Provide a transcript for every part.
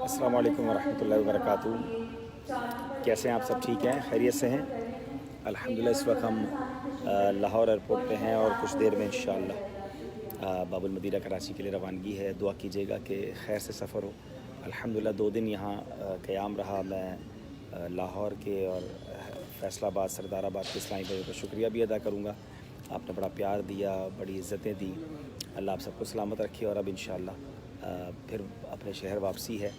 अस्सलाम वालेकुम वरहमतुल्लाहि वबरकातुहू। कैसे हैं आप? सब ठीक हैं, खैरियत से हैं? अल्हम्दुलिल्लाह इस वक्त हम लाहौर एयरपोर्ट पे हैं और कुछ देर में इंशाअल्लाह बाबुल मदीना कराची के लिए रवानगी है। दुआ कीजिएगा कि खैर से सफ़र हो। अल्हम्दुलिल्लाह 2 दिन यहाँ क़याम रहा मैं लाहौर के और फ़ैसलाबाद सरदाराबाद के इस्लामी भाइयों का शुक्रिया भी अदा करूँगा। आपने बड़ा प्यार दिया, बड़ी इज़्ज़तें दी। अल्लाह आप सबको सलामत रखे। और अब इंशाअल्लाह फिर अपने शहर वापसी है।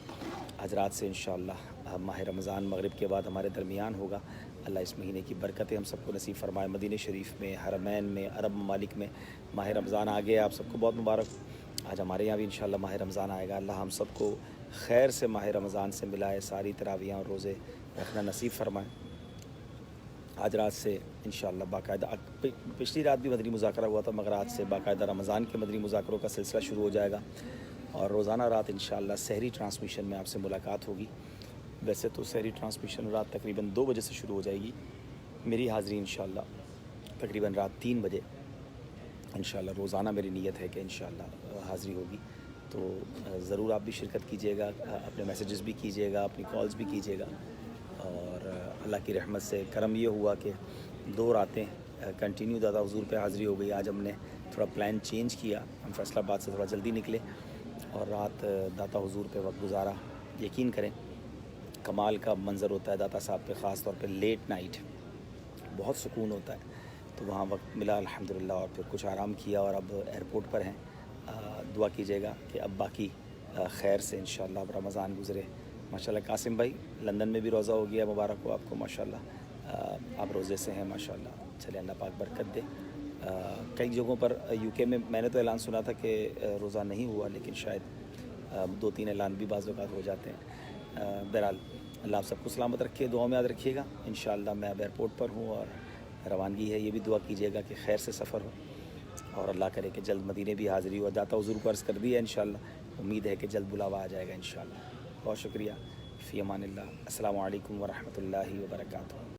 आज रात से इंशाअल्लाह माह रमज़ान मगरिब के बाद हमारे दरमियान होगा। अल्लाह इस महीने की बरकतें हम सबको नसीब फरमाए। मदीने शरीफ में, हरमैन में, अरब ममालिक में माह रमज़ान आ गया। आप सबको बहुत मुबारक। आज हमारे यहाँ भी इंशाअल्लाह माह रमज़ान आएगा। अल्लाह हम सबको खैर से माह रमज़ान से मिलाए, सारी तरावियाँ और रोज़े रखना नसीब फरमाए। आज रात से इंशाअल्लाह बाकायदा पिछली रात भी मदनी मुज़ाकरा हुआ था, मगर आज से बाकायदा रमज़ान के मदनी मुज़ाकरों का सिलसिला शुरू हो जाएगा और रोज़ाना रात इंशाअल्लाह सहरी ट्रांसमिशन में आपसे मुलाकात होगी। वैसे तो सहरी ट्रांसमिशन रात तकरीबन 2 बजे से शुरू हो जाएगी। मेरी हाज़िरी इंशाअल्लाह तकरीबन रात 3 बजे इंशाअल्लाह रोज़ाना मेरी नीयत है कि इंशाअल्लाह हाज़िरी होगी। तो ज़रूर आप भी शिरकत कीजिएगा, अपने मैसेजेस भी कीजिएगा, अपनी कॉल्स भी कीजिएगा। और अल्लाह की रहमत से करम ये हुआ कि 2 रातें कंटिन्यू दादा हुज़ूर पे हाज़िरी हो गई। आज हमने थोड़ा प्लान चेंज किया, हम फैसलाबाद से थोड़ा जल्दी निकले और रात दाता हुज़ूर पे वक्त गुजारा। यकीन करें कमाल का मंज़र होता है दाता साहब पे, ख़ास तौर पे लेट नाइट बहुत सुकून होता है। तो वहाँ वक्त मिला अल्हम्दुलिल्लाह और फिर कुछ आराम किया और अब एयरपोर्ट पर हैं। दुआ कीजिएगा कि अब बाकी खैर से इंशाअल्लाह रमज़ान गुज़रे। माशाल्लाह कासिम भाई लंदन में भी रोज़ा हो गया, मुबारक हो आपको माशाल्लाह। आप रोज़े से हैं माशाल्लाह। चले अल्लाह पाक बरकत दे। कई जगहों पर यूके में मैंने तो ऐलान सुना था कि रोज़ा नहीं हुआ, लेकिन शायद 2-3 ऐलान भी बाज़ औक़ात हो जाते हैं। बहरहाल अल्लाह आप सबको सलामत रखे, दुआ में याद रखिएगा। इंशाअल्लाह मैं अब एयरपोर्ट पर हूँ और रवानगी है। ये भी दुआ कीजिएगा कि खैर से सफ़र हो और अल्लाह करे कि जल्द मदीने भी हाज़िरी हो। दाता हुज़ूर को अर्ज़ कर दी है इंशाअल्लाह, उम्मीद है कि जल्द बुलावा आ जाएगा इंशाअल्लाह। बहुत शुक्रिया। फ़ी अमानिल्लाह। अस्सलामु अलैकुम वरहमतुल्लाहि वबरकातुहू।